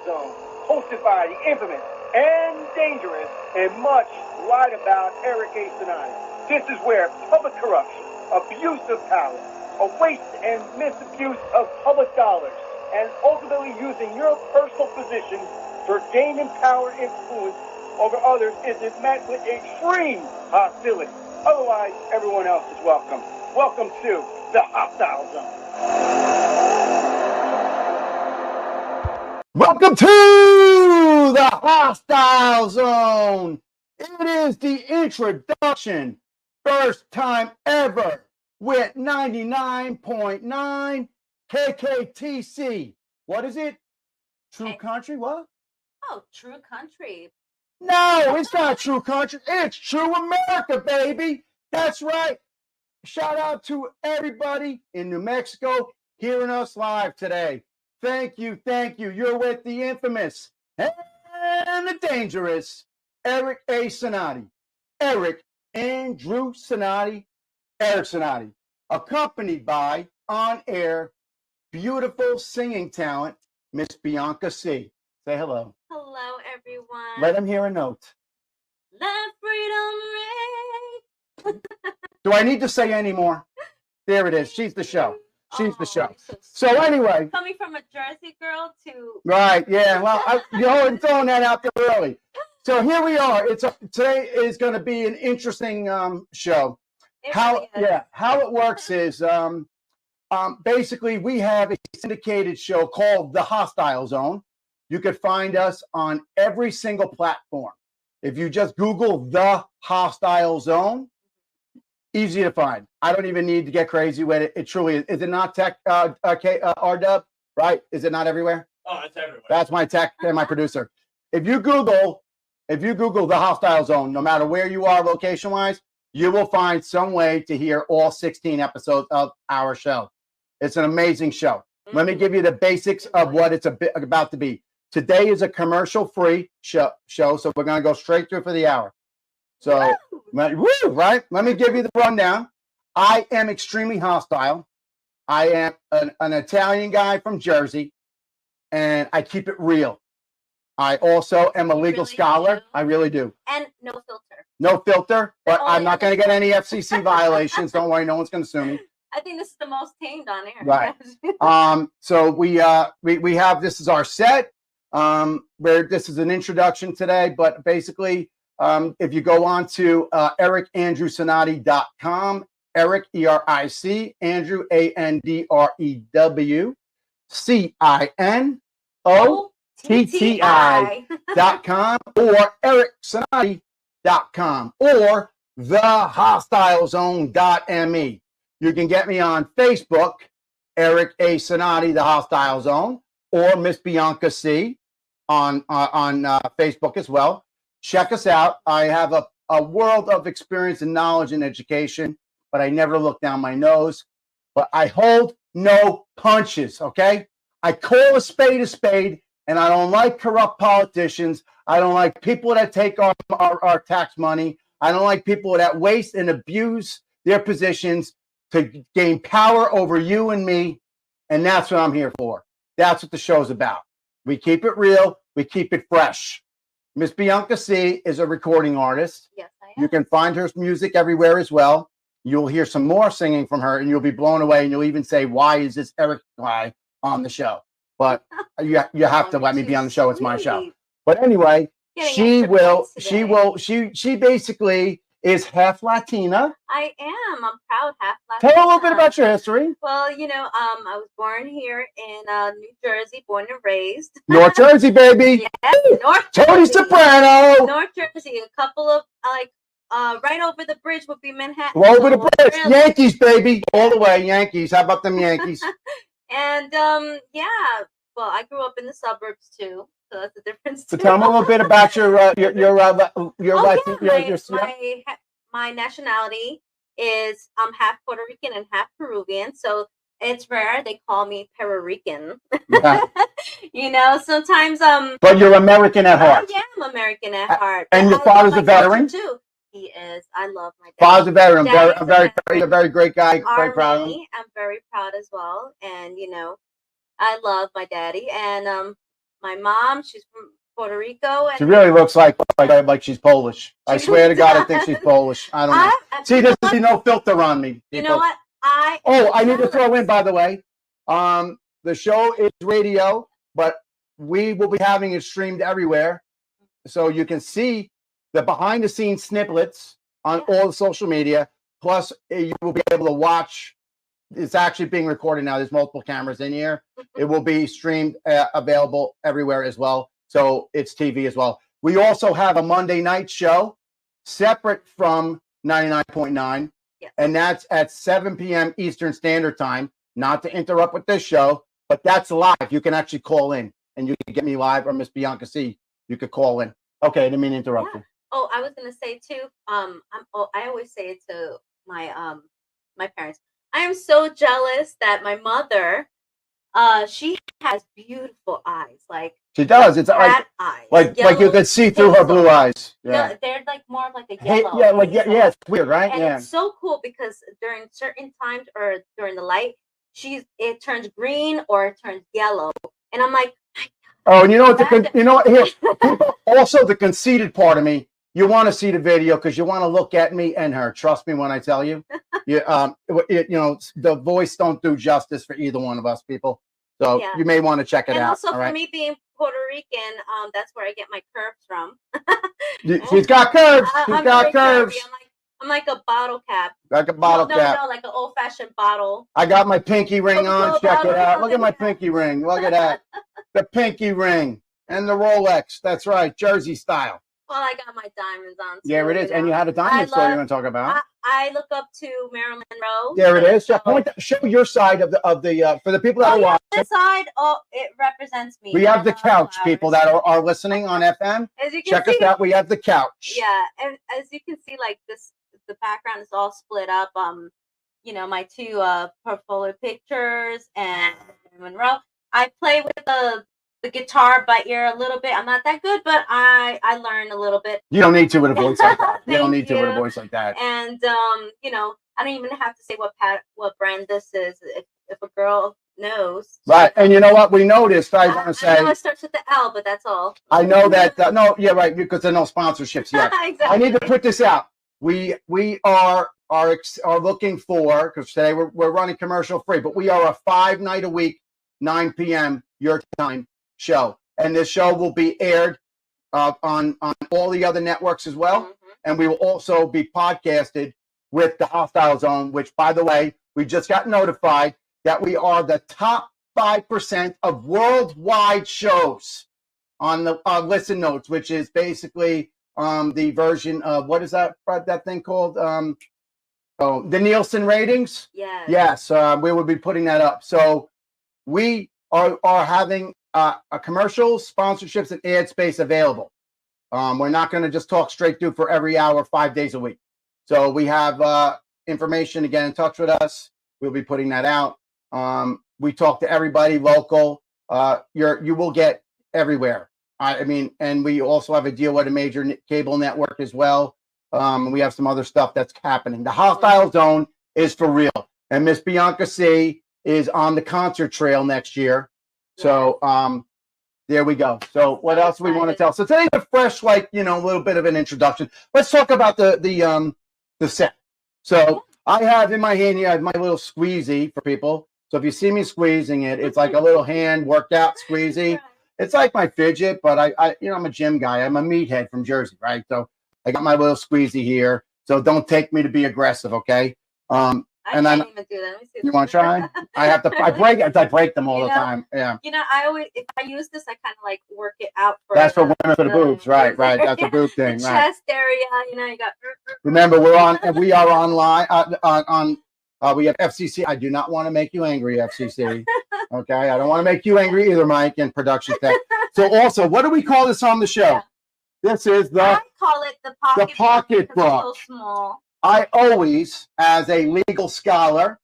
Zone, hosted by the infamous and dangerous and much lied about Eric A. Cinotti. This is where public corruption, abuse of power, a waste and misabuse of public dollars, and ultimately using your personal position for gaining power influence over others is met with extreme hostility. Otherwise, everyone else is welcome. Welcome to the Hostile Zone. Welcome to the Hostile Zone. It is the introduction, first time ever, with 99.9 KKTC. What is it? True Country? What? Oh, True Country. No, it's not True Country. It's True America, baby. That's right. Shout out to everybody in New Mexico hearing us live today. Thank you, thank you. You're with the infamous and the dangerous Eric A. Cinotti. Eric Andrew Cinotti, Eric Cinotti, accompanied by on-air beautiful singing talent, Miss Bianca C. Say hello. Hello, everyone. Let him hear a note. Let freedom ring. Do I need to say any more? There it is. She's the show. She's the show. So anyway. Coming from a Jersey girl to... Right, yeah. Well, I'm throwing that out there early. So here we are. Today is going to be an interesting show. How it works is basically we have a syndicated show called The Hostile Zone. You could find us on every single platform. If you just Google The Hostile Zone, easy to find. I don't even need to get crazy with it. It truly is. Is it not tech, RW? Right? Is it not everywhere? Oh, it's everywhere. That's my tech and my producer. If you Google The Hostile Zone, no matter where you are location-wise, you will find some way to hear all 16 episodes of our show. It's an amazing show. Let me give you the basics of what it's about to be. Today is a commercial-free show, so we're going to go straight through for the hour. So, right? Let me give you the rundown. I am extremely hostile. I am an Italian guy from Jersey, and I keep it real. I also am a legal scholar. Do. I really do. And no filter. No filter, but I'm not going to get any FCC violations. Don't worry, no one's going to sue me. I think this is the most tamed on air. Right. So we have, this is our set. Where this is an introduction today, but basically, if you go on to ericandrewcinotti.com, Eric, E-R-I-C, Andrew, A-N-D-R-E-W, C-I-N-O-T-T-I.com, or ericcinotti.com, or thehostilezone.me. You can get me on Facebook, Eric A. Cinotti, The Hostile Zone, or Miss Bianca C. on Facebook as well. Check us out. I have a world of experience and knowledge and education, but I never look down my nose. But I hold no punches, okay? I call a spade, and I don't like corrupt politicians. I don't like people that take our tax money. I don't like people that waste and abuse their positions to gain power over you and me, and that's what I'm here for. That's what the show's about. We keep it real. We keep it fresh. Miss Bianca C. is a recording artist. Yes, I am. You can find her music everywhere as well. You'll hear some more singing from her, and you'll be blown away, and you'll even say, why is this Eric guy on the show? But you have to let me be on the show. It's my show. But anyway, she basically is half Latina. I am. I'm proud half Latina. Tell a little bit about your history. Well, I was born here in New Jersey, born and raised. North Jersey, baby. Yes, North Tony Jersey. Soprano. North Jersey. A couple of, right over the bridge would be Manhattan. Over the bridge. Really. Yankees, baby. All the way. Yankees. How about them Yankees? And, well, I grew up in the suburbs, too. So that's the difference. So tell me a little bit about my nationality is I'm half Puerto Rican and half Peruvian, so it's rare they call me Puerto-Rican. Yeah. Sometimes But you're American at heart. I am American at heart. And your father's a veteran too. He is. I love my dad. Father's a veteran. A very great guy. Very proud of him. I'm very proud as well, and I love my daddy, and my mom, she's from Puerto Rico. And she really looks like she's Polish. I swear to God, I think she's Polish. I don't know. See, there's no filter on me. People. You know what? I need to throw in, by the way, the show is radio, but we will be having it streamed everywhere. So you can see the behind the scenes snippets on all the social media. Plus, you will be able to watch. It's actually being recorded now. There's multiple cameras in here. It will be streamed, available everywhere as well. So it's TV as well. We also have a Monday night show separate from 99.9. Yes. And that's at 7 p.m. Eastern Standard Time. Not to interrupt with this show, but that's live. You can actually call in and you can get me live, or Miss Bianca C. You could call in. Okay, I didn't mean to interrupt you. Oh, I was gonna say too. I always say it to my my parents. I am so jealous that my mother, she has beautiful eyes. Like she does. It's eyes. Like you could see through her blue eyes. Yeah. No, they're like more like a yellow. Yeah, it's weird, right? And yeah. It's so cool because during certain times or during the light, it turns green or it turns yellow, and I'm like, oh, and you know what? Here, also the conceited part of me. You want to see the video because you want to look at me and her. Trust me when I tell you. The voice don't do justice for either one of us, people. So you may want to check it out. And also for me being Puerto Rican, that's where I get my curves from. She's got curves. She's got curves. I'm like a bottle cap. Like a bottle cap. No, like an old-fashioned bottle. I got my pinky ring on. Check it out. Look at my pinky ring. Look at that. The pinky ring and the Rolex. That's right. Jersey style. Well, I got my diamonds on. There it is. And you had a diamond store you want to talk about. I look up to Marilyn Monroe. There it is. Show your side of the for the people that are watching. This side, it represents me. We have the couch, people that are listening on FM. As you can check us out. We have the couch. Yeah, and as you can see, like the background is all split up. My two portfolio pictures and Monroe. I play with the guitar by ear a little bit. I'm not that good, but I learn a little bit. You don't need to with a voice like that. You don't need to with a voice like that. And I don't even have to say what brand this is if a girl knows. Right, and you know what we noticed? I want to say. I know it starts with the L, but that's all. I know that. No, yeah, right, because there are no sponsorships yet. Exactly. I need to put this out. We are looking for, because today we're running commercial free, but we are a 5-night a week, 9 p.m. your time show, and this show will be aired on all the other networks as well, and we will also be podcasted with the Hostile Zone, which, by the way, we just got notified that we are the top 5% of worldwide shows on the listen notes, which is basically the version of, what is that thing called? The Nielsen ratings. Yes, we will be putting that up. So we are having a commercials, sponsorships, and ad space available. We're not going to just talk straight through for every hour, 5 days a week. So we have information to get in touch with us. We'll be putting that out. We talk to everybody local. You will get everywhere. And we also have a deal with a major cable network as well. We have some other stuff that's happening. The Hostile Zone is for real. And Miss Bianca C is on the concert trail next year. So there we go. So what else do we want to tell? So today's a fresh, a little bit of an introduction. Let's talk about the set. So I have in my hand here, I have my little squeezy for people. So if you see me squeezing it, it's like a little hand worked out squeezy. It's like my fidget, but I'm a gym guy. I'm a meathead from Jersey, right? So I got my little squeezy here. So don't take me to be aggressive, okay? I can't even do that. Let me see. You want to try? I break them all the time. Yeah. I always, if I use this, I kind of like work it out. That's for women for the boobs, right? That's a boob thing, the right? Chest area, you got. Remember, we are online we have FCC. I do not want to make you angry, FCC. Okay, I don't want to make you angry either, Mike, and production tech. So also, what do we call this on the show? Yeah. This is I call it the pocketbook. Book. So small. I always, as a legal scholar,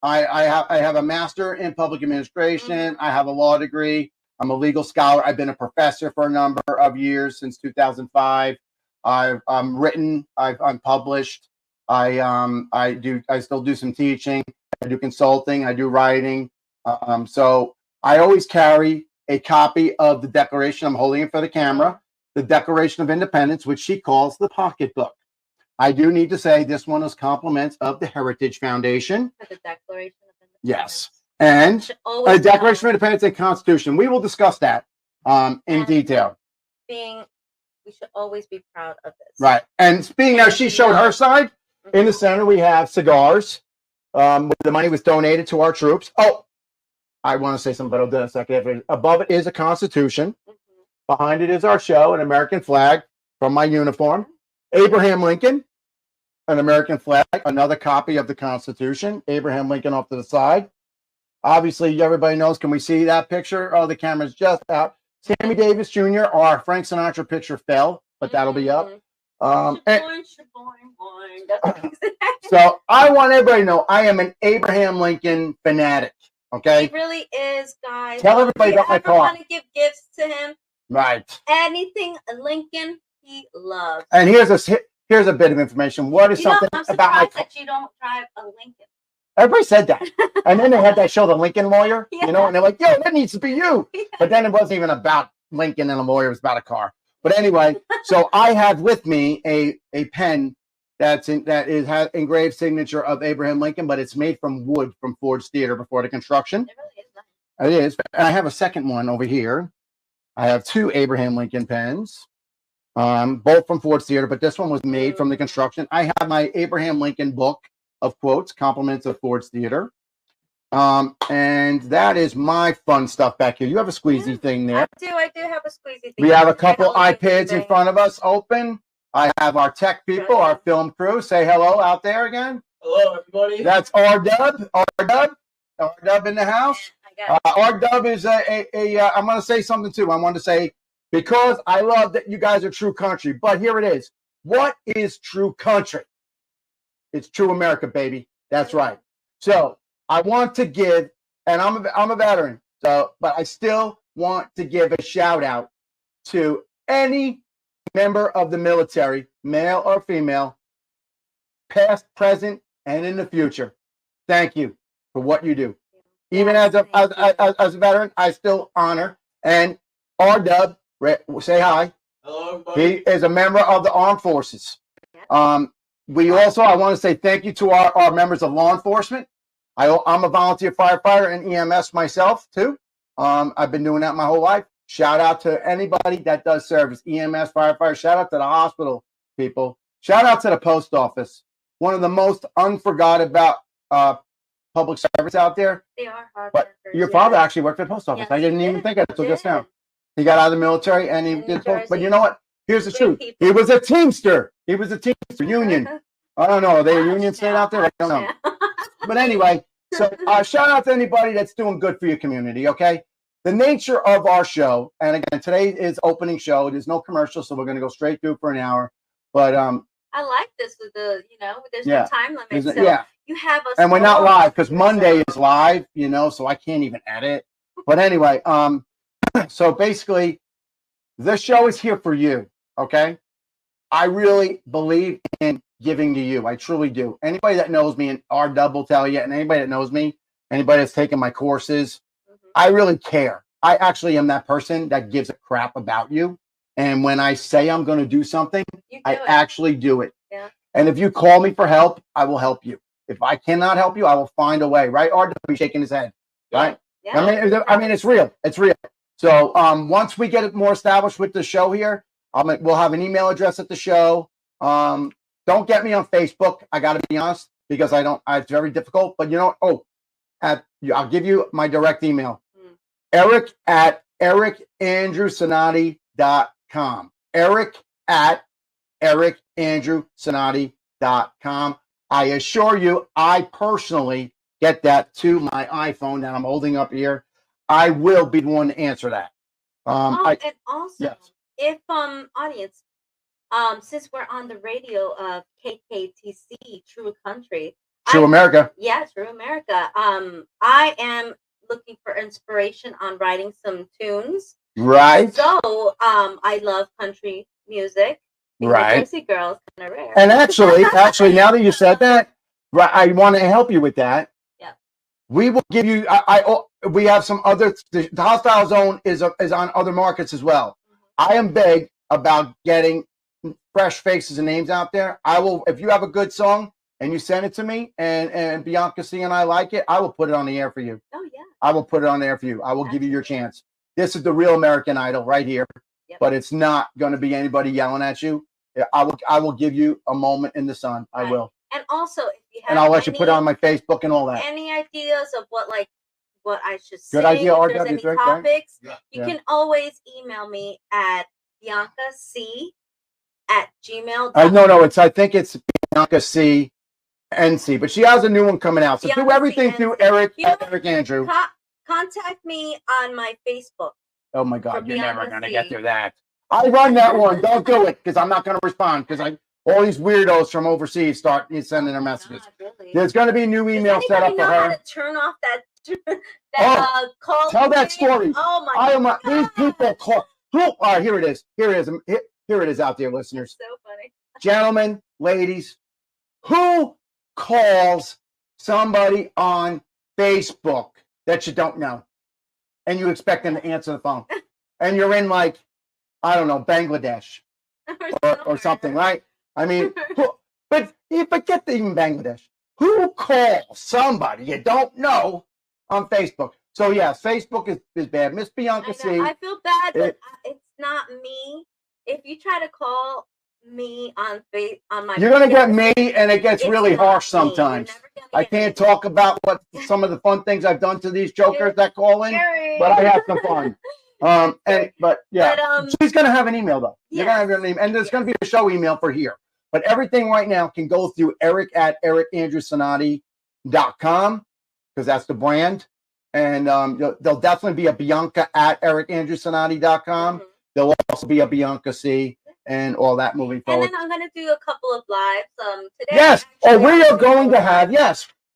I have a master in public administration. I have a law degree. I'm a legal scholar. I've been a professor for a number of years, since 2005. I've written. I'm published. I still do some teaching. I do consulting. I do writing. So I always carry a copy of the Declaration. I'm holding it for the camera. The Declaration of Independence, which she calls the pocketbook. I do need to say this one is compliments of the Heritage Foundation. For the Declaration of Independence. Yes. And a Declaration of Independence and Constitution. We will discuss that in detail. We should always be proud of this. Right. And speaking of, she showed her side. In the center, we have cigars. The money was donated to our troops. Oh, I want to say something, but I'll do it in a second. Above it is a Constitution. Behind it is our show, an American flag from my uniform. Abraham Lincoln, an American flag, another copy of the Constitution. Abraham Lincoln off to the side. Obviously, everybody knows. Can we see that picture? Oh, the camera's just out. Sammy Davis Jr., our Frank Sinatra picture fell, but that'll be up. So I want everybody to know I am an Abraham Lincoln fanatic. Okay? He really is, guys. Tell everybody about my car. If you want to give gifts to him, right? Anything Lincoln, he loves. And here's a bit of information. What is something I'm about my car? that you don't drive a Lincoln. Everybody said that. And then they had that show, The Lincoln Lawyer, yeah. you know, and they're like, yo, that needs to be you. Yeah. But then it wasn't even about Lincoln and a lawyer. It was about a car. But anyway, so I have with me a pen has engraved signature of Abraham Lincoln, but it's made from wood from Ford's Theater before the construction. It really is nice. It is. And I have a second one over here. I have two Abraham Lincoln pens, both from Ford's Theater, but this one was made from the construction. I have my Abraham Lincoln book of quotes, compliments of Ford's Theater. And that is my fun stuff back here. You have a squeezy thing there. I do have a squeezy thing. We have a couple iPads in front of us open. I have our tech people, our film crew. Say hello out there again. Hello, everybody. That's R-Dub. R-Dub in the house. R-Dub is I'm going to say something too. I want to say, because I love that you guys are true country, but here it is. What is true country? It's true America, baby. That's right. So I want to give, and I'm a veteran, so but I still want to give a shout out to any member of the military, male or female, past, present, and in the future. Thank you for what you do. Even as a veteran, I still honor. And R-Dub, say hi. Hello, everybody. He is a member of the armed forces. We also, I want to say thank you to our members of law enforcement. I'm a volunteer firefighter and EMS myself, too. I've been doing that my whole life. Shout out to anybody that does service, EMS, firefighter. Shout out to the hospital people. Shout out to the post office. One of the most unforgot about public service out there. They are hard but workers. Your father actually worked at the post office. Yes, I didn't even think of it until just now. He got out of the military and he did post. But you know what? Here's the truth. He was a Teamster. He was a Teamster union. I don't know. Are they a union state out there? I don't know. But anyway, so shout out to anybody that's doing good for your community, okay? The nature of our show, and again, today is opening show. There's no commercial, so we're going to go straight through for an hour. But I like this with the, there's no time limit. So you have us. And we're not live because Monday is live, so I can't even edit. But anyway, so basically, this show is here for you, okay? I really believe in giving to you. I truly do. Anybody that knows me, and R-Dub will tell you, and anybody that knows me, anybody that's taken my courses, I really care. I actually am that person that gives a crap about you. And when I say I'm going to do something, I actually do it. Yeah. And if you call me for help, I will help you. If I cannot help you, I will find a way, right? R-Dub be shaking his head, right? Yeah. I mean, it's real. It's real. So once we get it more established with the show here, we'll have an email address at the show. Don't get me on Facebook. I got to be honest, because it's very difficult. But I'll give you my direct email. Eric at ericandrewcinotti.com. Eric at ericandrewcinotti.com. I assure you, I personally get that to my iPhone that I'm holding up here. I will be the one to answer that. And also, if audience, since we're on the radio of KKTC, True Country, True America. Yeah, True America. I am looking for inspiration on writing some tunes. Right. So, I love country music. Right. Jersey girls, kind of rare. And actually, now that you said that, right, I want to help you with that. Yeah. We will give you. We have some other. The Hostile Zone is on other markets as well. I am big about getting fresh faces and names out there. I will. If you have a good song and you send it to me, and Bianca C and I like it, I will put it on the air for you. Oh yeah. I will put it on the air for you. I will give you your chance. This is the real American Idol right here. Yep. But it's not going to be anybody yelling at you. I will give you a moment in the sun. I will. And also, if you have, and I'll let you put it on my Facebook and all that. Any ideas of what I should say? Good idea. If there's any topics, you can always email me at biancac@gmail.com. No, I think it's Bianca C NC, but she has a new one coming out. So do everything through Eric Andrew. Contact me on my Facebook. Oh my God, you're never gonna get through that. I run that one. Don't do it because I'm not gonna respond because all these weirdos from overseas start sending their messages. Really. There's gonna be a new email set up for her. How to turn off that call? Tell that story. Oh my God. These people call. All right, here it is. Here it is out there, listeners. So funny. Gentlemen, ladies, who calls somebody on Facebook that you don't know and you expect them to answer the phone? And you're in like, I don't know, Bangladesh or something, right? I mean, but forget even Bangladesh. Who calls somebody you don't know on Facebook? So yes, Facebook is bad. Miss Bianca C. I feel bad, but it's not me. If you try to call me on my, you're gonna get me, and it gets really harsh sometimes. I can't talk about what some of the fun things I've done to these jokers that call in, but I have some fun. But she's gonna have an email though. You're gonna have an email, and there's gonna be a show email for here. But everything right now can go through Eric at ericandrewcinotti.com because that's the brand. And there'll definitely be a Bianca at ericandrewcinotti.com. There'll also be a Bianca C and all that moving forward. And then I'm going to do a couple of lives today. Yes. We are going to have,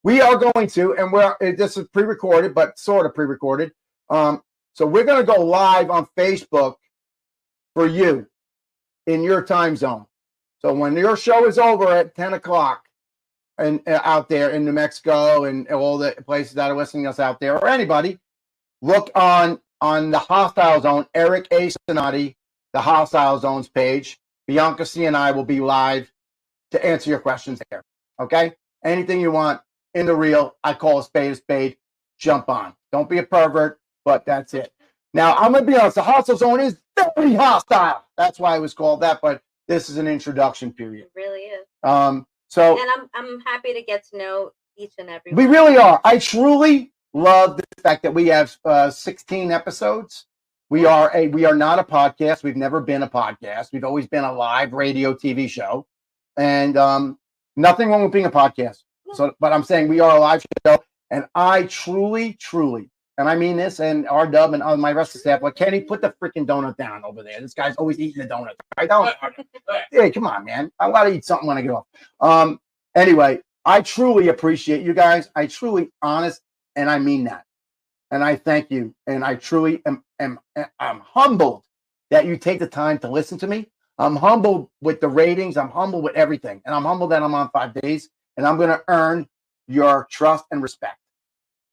we are going to, and this is pre-recorded, but sort of pre-recorded. So we're going to go live on Facebook for you in your time zone. So when your show is over at 10 o'clock and out there in New Mexico and all the places that are listening to us out there, or anybody, look on the Hostile Zone, Eric A. Cinotti, the Hostile Zones page. Bianca C and I will be live to answer your questions there. Okay? Anything you want in the reel, I call a spade, jump on. Don't be a pervert, but that's it. Now, I'm going to be honest, the Hostile Zone is very hostile. That's why it was called that, but this is an introduction period. It really is. And I'm happy to get to know each and every one. We really are. I truly love the fact that we have 16 episodes. We are not a podcast. We've never been a podcast. We've always been a live radio TV show, and nothing wrong with being a podcast. So, but I'm saying we are a live show, and I truly, and I mean this, and R-Dub and my rest of the staff, like, Kenny, put the freaking donut down over there. This guy's always eating the donut. Right? Hey, come on, man. I gotta eat something when I get off. Anyway, I truly appreciate you guys. I truly honest, and I mean that. And I thank you. And I truly am humbled that you take the time to listen to me. I'm humbled with the ratings. I'm humbled with everything. And I'm humbled that I'm on 5 days. And I'm going to earn your trust and respect.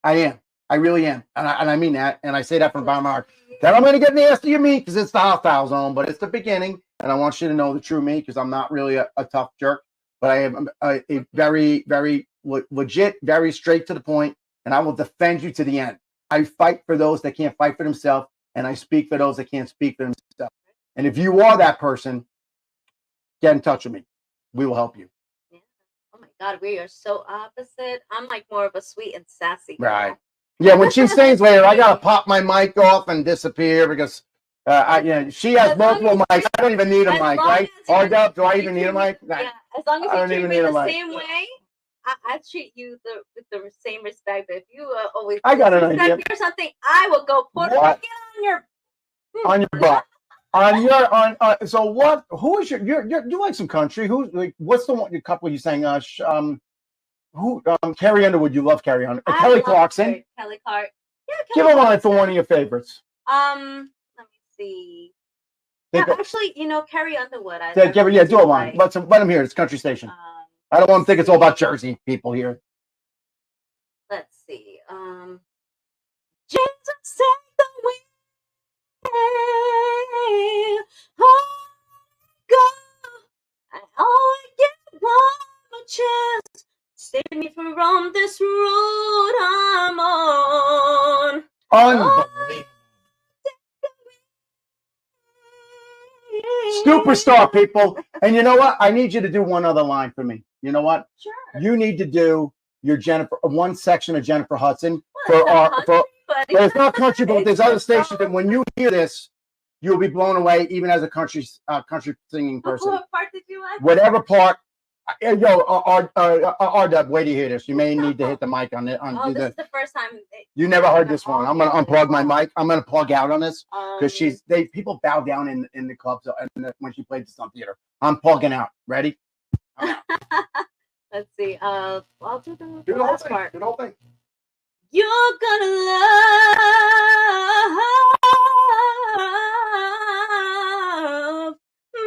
I am. I really am. And I mean that. And I say that from the bottom of my heart. That I'm going to get nasty of me because it's the Hostile Zone. But it's the beginning. And I want you to know the true me because I'm not really a tough jerk. But I am a very, very legit, very straight to the point. And I will defend you to the end. I fight for those that can't fight for themselves. And I speak for those that can't speak for themselves. And if you are that person, get in touch with me. We will help you. Yeah. Oh my God, we are so opposite. I'm like more of a sweet and sassy girl. Right. Yeah, when she sings later, I got to pop my mic off and disappear because she has multiple mics. I don't even need a mic, right? R-Dub, do I even need a mic? Yeah, as long as you treat me the same way, I treat you with the same respect. But if you always disrespect me or something, I will go put it on your butt. So what? Who is you like some country? Who's like? What's the one? A couple you sang? Carrie Underwood. You love Carrie Underwood. Kelly Clarkson. Kelly Clark. Yeah. Give a line for one of your favorites. Let me see. Yeah, actually, Carrie Underwood. Do a line. Let them hear it. It's country station. I don't want to think it's all about Jersey people here. Let's see. Jesus, take the wheel. Oh, God, I only get one more chance. Save me from this road I'm on. Unbelievable. Superstar, people. And you know what? I need you to do one other line for me. You know what? Sure. You need to do your one section of Jennifer Hudson but it's not country, but there's other stations that when you hear this, you'll be blown away, even as a country singing person. What part did you like? Whatever part. Yo, RW, wait to hear this. You may need to hit the mic on it. This is the first time. You never heard this one. I'm gonna unplug my mic. I'm gonna plug out on this because people bow down in the clubs when she played the Sun Theater. I'm plugging out. Ready? Let's see. I'll do the whole last thing. part. Do the whole thing. You're gonna love me.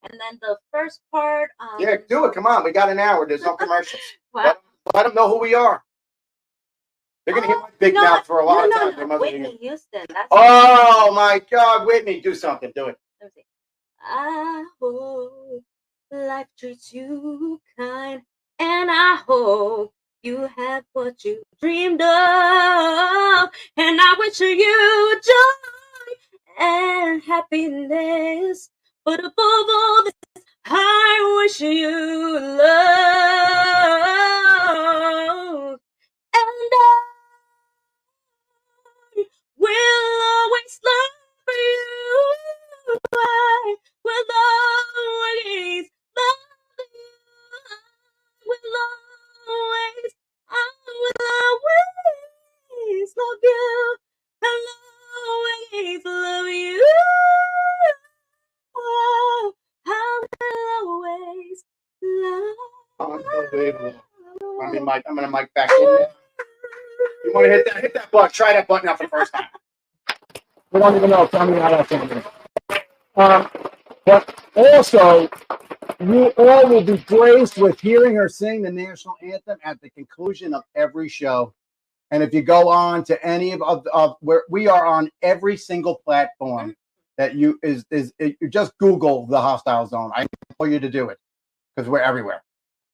And then the first part. Yeah, do it. Come on. We got an hour. There's no commercials. What? Let them know who we are. They're going to hear my big mouth for a lot of time. No. Whitney Houston. Oh, my God. Whitney, do something. Do it. Let me see. I hope life treats you kind, and I hope you have what you dreamed of, and I wish you joy and happiness, but above all this, I wish you love, and I will always love you. I will always love you. I will always love you. I'll always love you. Oh, I will always love Unbelievable. I'm gonna mic back in there. You want to hit that button? Try that button out for the first time. We don't even know. Tell me how that's going. But also, you all will be graced with hearing her sing the national anthem at the conclusion of every show. And if you go on to any of where we are on every single platform that you just Google the Hostile Zone. I implore you to do it because we're everywhere.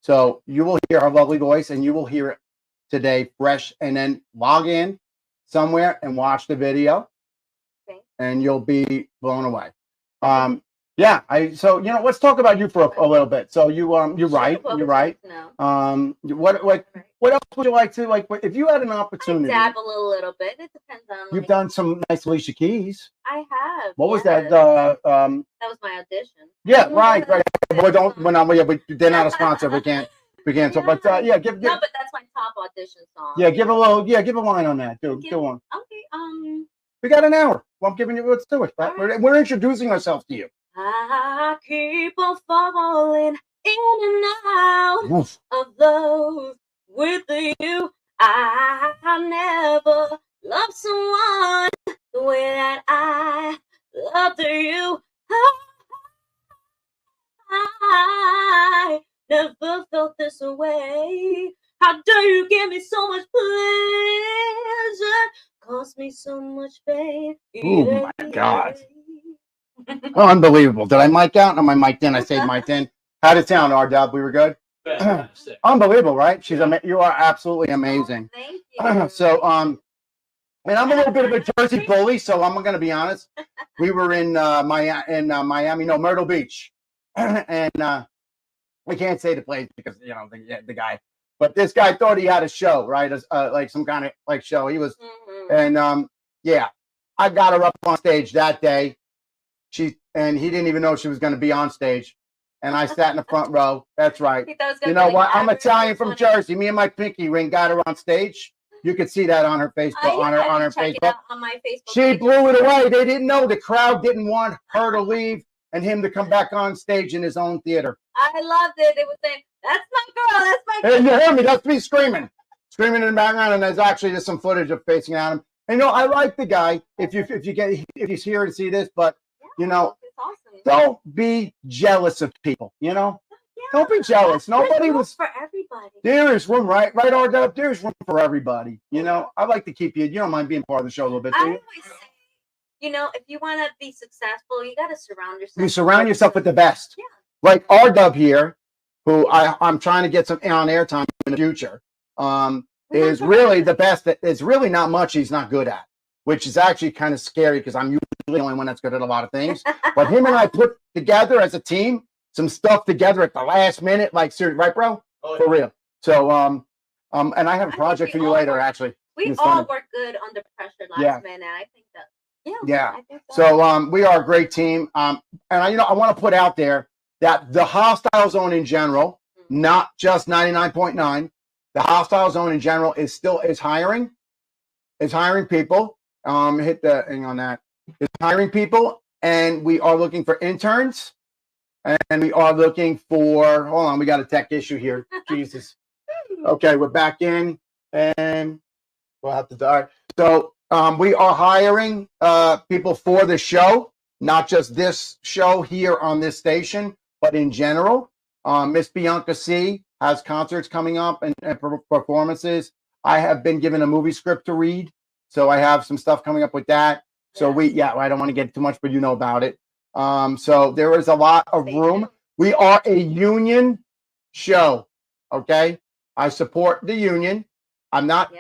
So you will hear her lovely voice, and you will hear it today fresh, and then log in somewhere and watch the video. And you'll be blown away. So let's talk about you for a little bit. So you write. No. What else would you like to if you had an opportunity? I dabble a little bit. It depends on. You've done some nice Alicia Keys. I have. What was that? That was my audition. Yeah, right. They're not a sponsor. We can't. So, but give. No, but that's my top audition song. Yeah, give a line on that. Do one. Okay. We got an hour. Well, I'm giving you. Let's do it. Right? We're introducing ourselves to you. I keep on falling in and out of love with you. I never loved someone the way that I loved you. I never felt this way. How dare you give me so much pleasure? Cost me so much pain. Oh my God. Oh, unbelievable. Did I mic out? Am I mic'd in? I said mic'd in. How'd it sound, R-Dub? We were good? Unbelievable, right? You are absolutely amazing. Oh, thank you. So, and I'm a little bit of a Jersey bully, so I'm going to be honest. We were in Miami, Myrtle Beach. And we can't say the place because, the guy. But this guy thought he had a show, right? Like some kind of show. He was, and I got her up on stage that day. He didn't even know she was going to be on stage. And I sat in the front row. That's right. You know what? I'm Italian from Jersey. Me and my pinky ring got her on stage. You could see that on her Facebook. On her Facebook. On my Facebook. She blew it away. They didn't know. The crowd didn't want her to leave and him to come back on stage in his own theater. I loved it. They would say, "That's my girl. That's my girl." Hey, you heard me? That's me screaming in the background. And there's actually just some footage of facing at him. And I like the guy. If he's here to see this, but it's awesome. Don't be jealous of people. Yeah, Don't be jealous. Nobody room was for everybody. There is room, right, R-Dub? There's room for everybody. You know, I like to keep you. You don't mind being part of the show a little bit, do you? I always say, you know, if you want to be successful, you got to surround yourself. You surround yourself with the best. Yeah. Like R-Dub here, who I'm trying to get some on air time in the future, is really the best. It's really not much he's not good at, which is actually kind of scary because I'm usually the only one that's good at a lot of things. But him and I put together as a team some stuff together at the last minute, like seriously, right, bro? Oh, for real. So, and I have a project for you later, actually. We all work good under pressure last minute. I think that. Yeah. I think so we are a great team. And I want to put out there that the hostile zone in general, not just 99.9, the hostile zone in general is hiring. Is hiring people. Hit the thing on that. It's hiring people, and we are looking for interns, and we are looking for. Hold on, we got a tech issue here. Jesus. Okay, we're back in, and we'll have to die. So we are hiring people for the show, not just this show here on this station, but in general. Miss Bianca C has concerts coming up and performances. I have been given a movie script to read, so I have some stuff coming up with that. So I don't want to get too much, but you know about it. So there is a lot of room. We are a union show, okay? I support the union. I'm not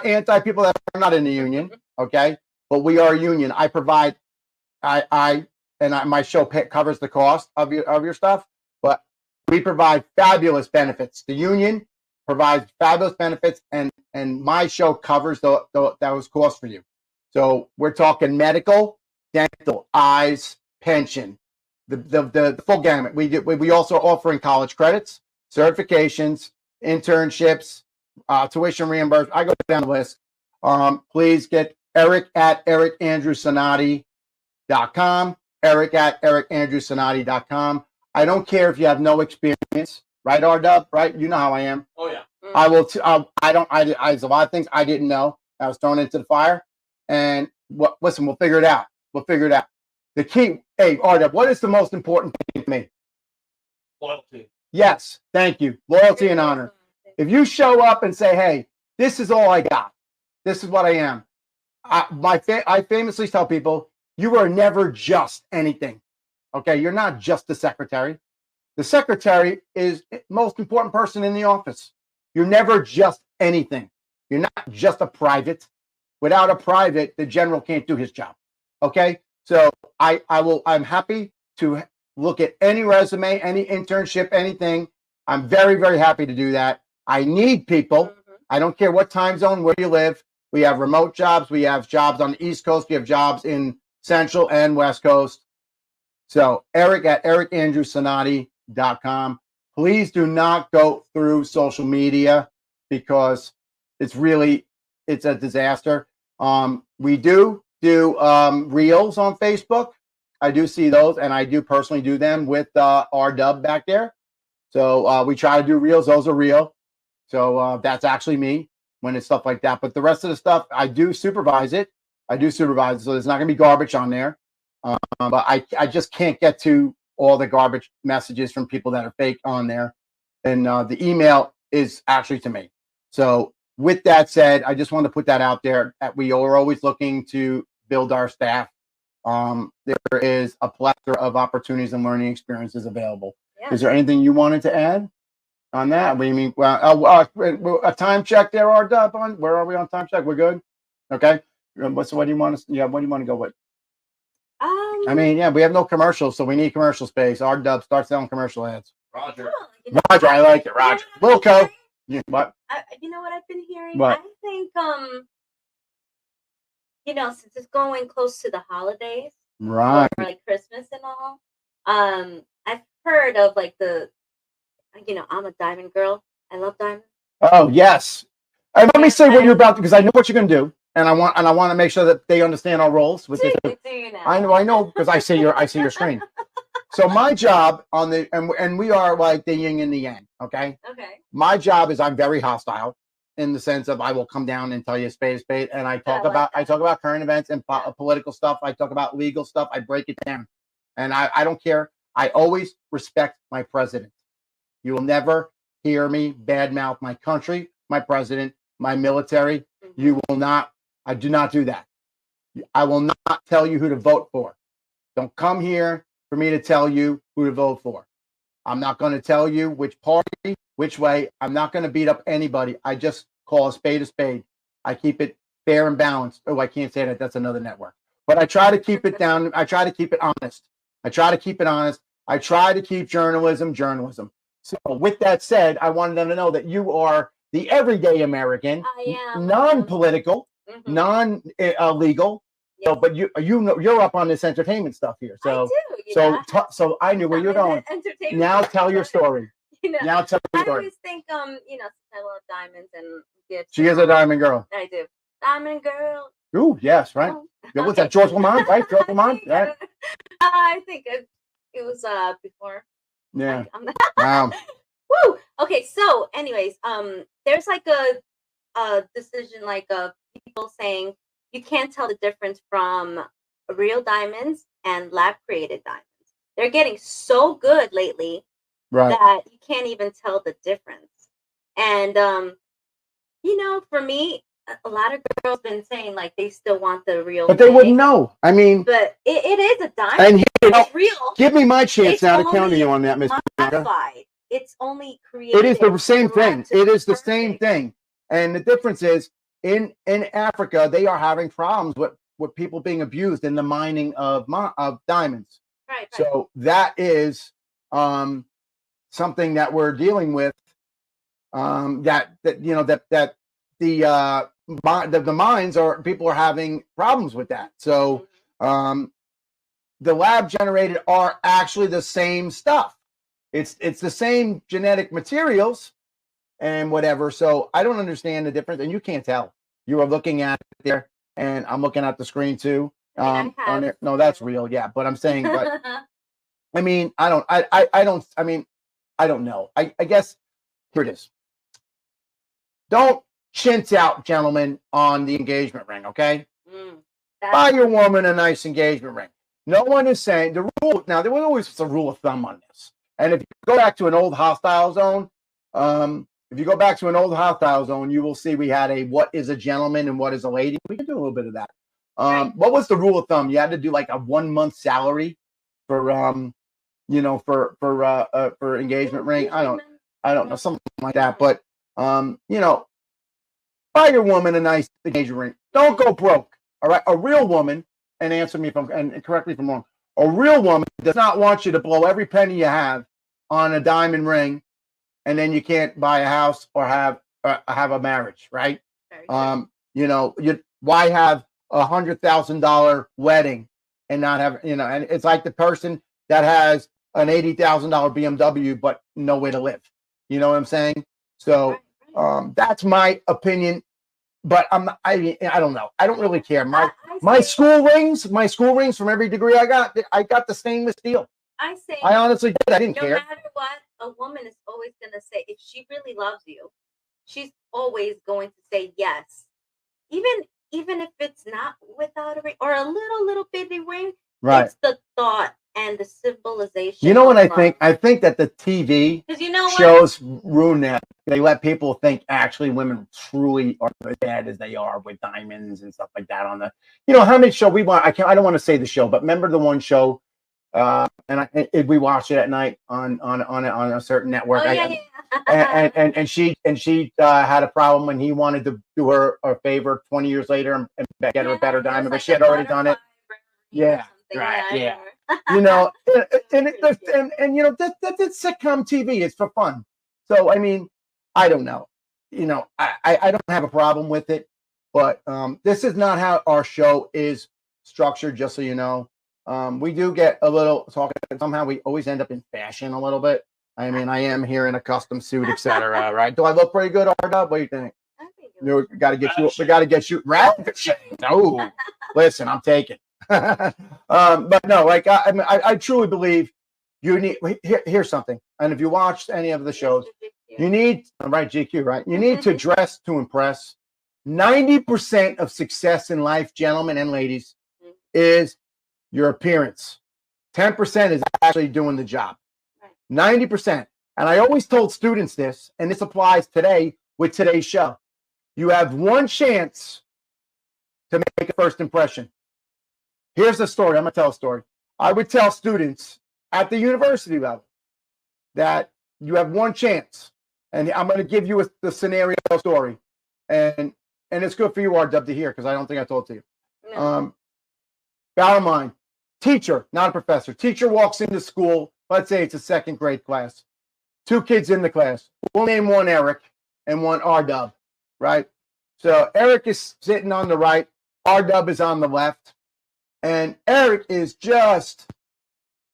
anti people that are not in the union, okay? But we are a union. I provide, my show covers the cost of your stuff, but we provide fabulous benefits. The union provides fabulous benefits, and my show covers those costs for you. So we're talking medical, dental, eyes, pension, the full gamut. We also offering college credits, certifications, internships, tuition reimbursement. I go down the list. Please get Eric at ericandrewcinotti.com. Eric at ericandrewcinotti.com. I don't care if you have no experience, right, R-Dub? Right? You know how I am. Oh yeah. I will. There's a lot of things I didn't know. I was thrown into the fire, and listen, we'll figure it out. The key, hey, R-Dub, what is the most important thing to me? Loyalty. Yes, thank you. Loyalty and honor. If you show up and say, hey, this is all I got. This is what I am. I famously tell people, you are never just anything. Okay, you're not just the secretary. The secretary is the most important person in the office. You're never just anything. You're not just a private. Without a private, the general can't do his job. Okay, so I'm happy to look at any resume, any internship, anything. I'm very, very happy to do that. I need people. I don't care what time zone, where you live. We have remote jobs. We have jobs on the East Coast. We have jobs in Central and West Coast. So Eric at ericandrewcinotti.com. Please do not go through social media because it's a disaster. We do reels on Facebook. I do see those, and I do personally do them with R-Dub back there. So we try to do reels. Those are real. So that's actually me when it's stuff like that. But the rest of the stuff, I do supervise it. So there's not going to be garbage on there. But I just can't get to all the garbage messages from people that are fake on there. And the email is actually to me. So with that said, I just want to put that out there. That we are always looking to build our staff. There is a plethora of opportunities and learning experiences available. Yeah. Is there anything you wanted to add on that? What do you mean? Well, a time check there, R-Dub. Where are we on time check? We're good. Okay. What do you want to? Yeah. What do you want to go with? I mean, we have no commercials, so we need commercial space. R-Dub, start selling commercial ads. Roger. Roger, I like it. Roger. Wilco. What? You know what I've been hearing? What? I think, since it's going close to the holidays, right? Like Christmas and all, I've heard of like I'm a diamond girl. I love diamonds. Oh yes. And let me say what you're about, because I know what you're going to do. And I want to make sure that they understand our roles. Do you know? I know because I see your screen. So my job and we are like the yin and the yang. Okay. Okay. My job is I'm very hostile in the sense of I will come down and tell you spade, and I talk about current events and political stuff. I talk about legal stuff. I break it down, and I don't care. I always respect my president. You will never hear me badmouth my country, my president, my military. You will not. I do not do that. I will not tell you who to vote for. Don't come here for me to tell you who to vote for. I'm not going to tell you which party, which way. I'm not going to beat up anybody. I just call a spade a spade. I keep it fair and balanced. Oh, I can't say that. That's another network. But I try to keep it down. I try to keep it honest. I try to keep it honest. I try to keep journalism. So with that said, I wanted them to know that you are the everyday American, non-political, non-legal. Yes. So, but you're up on this entertainment stuff here. So so I knew where you're going. Now tell your story. Now tell your story. I always think since I love diamonds and gifts. She is a diamond girl. I do. Diamond girl. Ooh, yes, right. Oh. What's that? George Lamont, right? George Lamont, right? I think it was before. Yeah. Wow. Woo. Okay. So, anyways, there's like a decision, like people saying you can't tell the difference from real diamonds and lab created diamonds. They're getting so good lately that you can't even tell the difference. And for me, a lot of girls been saying like they still want the real, but they wouldn't know. I mean, but it is a diamond. And it's real. Give me my chance now to counter you on that, Miss Bianca. It's only created. It is the same thing. It is the same thing. And the difference is in Africa, they are having problems with people being abused in the mining of diamonds. Right. So that is something that we're dealing with. The mines are, people are having problems with that. So the lab generated are actually the same stuff. It's the same genetic materials and whatever. So I don't understand the difference, and you can't tell. You are looking at it there, and I'm looking at the screen too. On there. No, that's real, yeah. But I'm saying, but I mean, I don't know. I guess here it is. Don't chintz out, gentlemen, on the engagement ring, okay? Buy your woman a nice engagement ring. No one is saying the rule. Now, there was always a rule of thumb on this. And if you go back to an old hostile zone, you will see we had a what is a gentleman and what is a lady. We can do a little bit of that. What was the rule of thumb? You had to do like a 1 month salary for for engagement ring. I don't know, something like that. But buy your woman a nice engagement ring. Don't go broke. All right, a real woman, and answer me and correct me if I'm wrong. A real woman does not want you to blow every penny you have on a diamond ring, and then you can't buy a house or have a marriage, right? Why have $100,000 wedding and not have, and it's like the person that has an $80,000 BMW but no way to live. You know what I'm saying? So that's my opinion. But I don't know. I don't really care. My school rings from every degree I got the stainless steel. I honestly did. I didn't care. No matter what, a woman is always gonna say, if she really loves you, she's always going to say yes. Even if it's not without a ring or a little bitty ring, right? It's the thought and the symbolization. You know what I think? I think that the TV shows ruin that. They let people think actually women truly are as bad as they are with diamonds and stuff like that on the. How many show we want? I don't want to say the show, but remember the one show, we watched it at night on a certain network. And she had a problem when he wanted to do her a favor 20 years later and get her a better diamond, but she had already done it. Yeah, right. Yeah. That's sitcom TV. It's for fun. So I mean, I don't know. I don't have a problem with it, but this is not how our show is structured. Just so you know, we do get a little talking. Somehow we always end up in fashion a little bit. I mean, I am here in a custom suit, etc. Right? Do I look pretty good, R-Dub? What do you think? We got to get you. No, listen, I'm taking. But no, like I truly believe you need. Here's something, and if you watched any of the shows, you need GQ, right? You need to dress to impress. 90% of success in life, gentlemen and ladies, is your appearance. 10% is actually doing the job. 90%. And I always told students this, and this applies today with today's show. You have one chance to make a first impression. Here's the story. I'm going to tell a story. I would tell students at the university level that you have one chance. And I'm going to give you the scenario story. And it's good for you, RW, to hear, because I don't think I told it to you. No. Bear in mind, teacher, not a professor. Teacher walks into school. Let's say it's a second grade class. 2 kids in the class. We'll name one Eric and one RW, right? So Eric is sitting on the right. RW is on the left. And Eric is just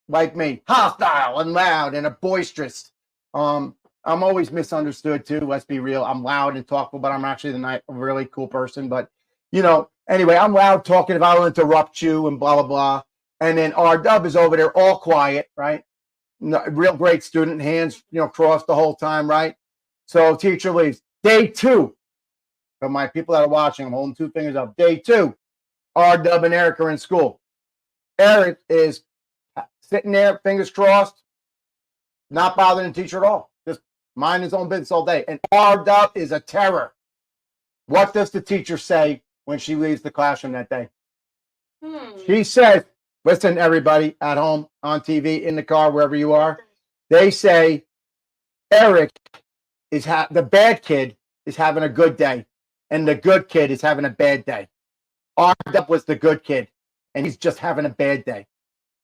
like me, hostile and loud and a boisterous. I'm always misunderstood too. Let's be real. I'm loud and talkful, but I'm actually a really cool person. But, you know, anyway, I'm loud talking if I will interrupt you and blah, blah, blah. And then RW is over there all quiet, right? Real great student, hands, crossed the whole time, right? So teacher leaves. Day 2. For my people that are watching, I'm holding 2 fingers up. Day 2, RW and Eric are in school. Eric is sitting there, fingers crossed, not bothering the teacher at all. Just mind his own business all day. And RW is a terror. What does the teacher say when she leaves the classroom that day? She says, listen, everybody at home, on TV, in the car, wherever you are, they say Eric is the bad kid is having a good day, and the good kid is having a bad day. RW was the good kid, and he's just having a bad day.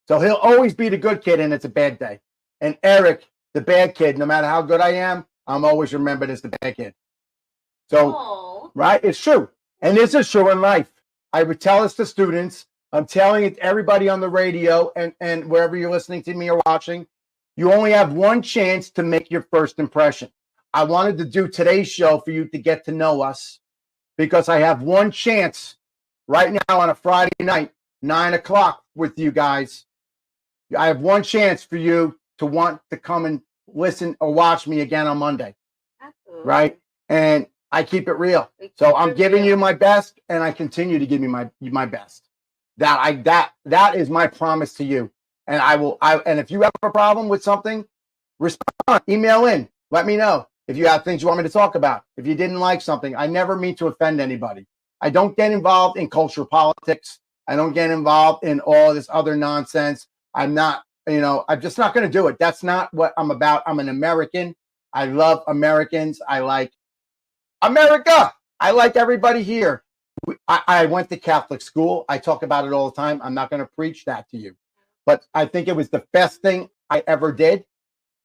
So he'll always be the good kid, and it's a bad day. And Eric, the bad kid, no matter how good I am, I'm always remembered as the bad kid. So, right? It's true. And this is true in life. I would tell this to students. I'm telling it to everybody on the radio and wherever you're listening to me or watching. You only have one chance to make your first impression. I wanted to do today's show for you to get to know us because I have one chance right now on a Friday night, 9 o'clock with you guys. I have one chance for you to want to come and listen or watch me again on Monday. Absolutely. Right? And I keep it real. So I'm giving you my best, and I continue to give you my best. That is my promise to you. And and if you have a problem with something, respond, email in, let me know. If you have things you want me to talk about, if you didn't like something, I never mean to offend anybody. I don't get involved in cultural politics. I don't get involved in all this other nonsense. I'm not, I'm just not going to do it. That's not what I'm about. I'm an American. I love Americans. I like America. I like everybody here. I went to Catholic school. I talk about it all the time. I'm not going to preach that to you. But I think it was the best thing I ever did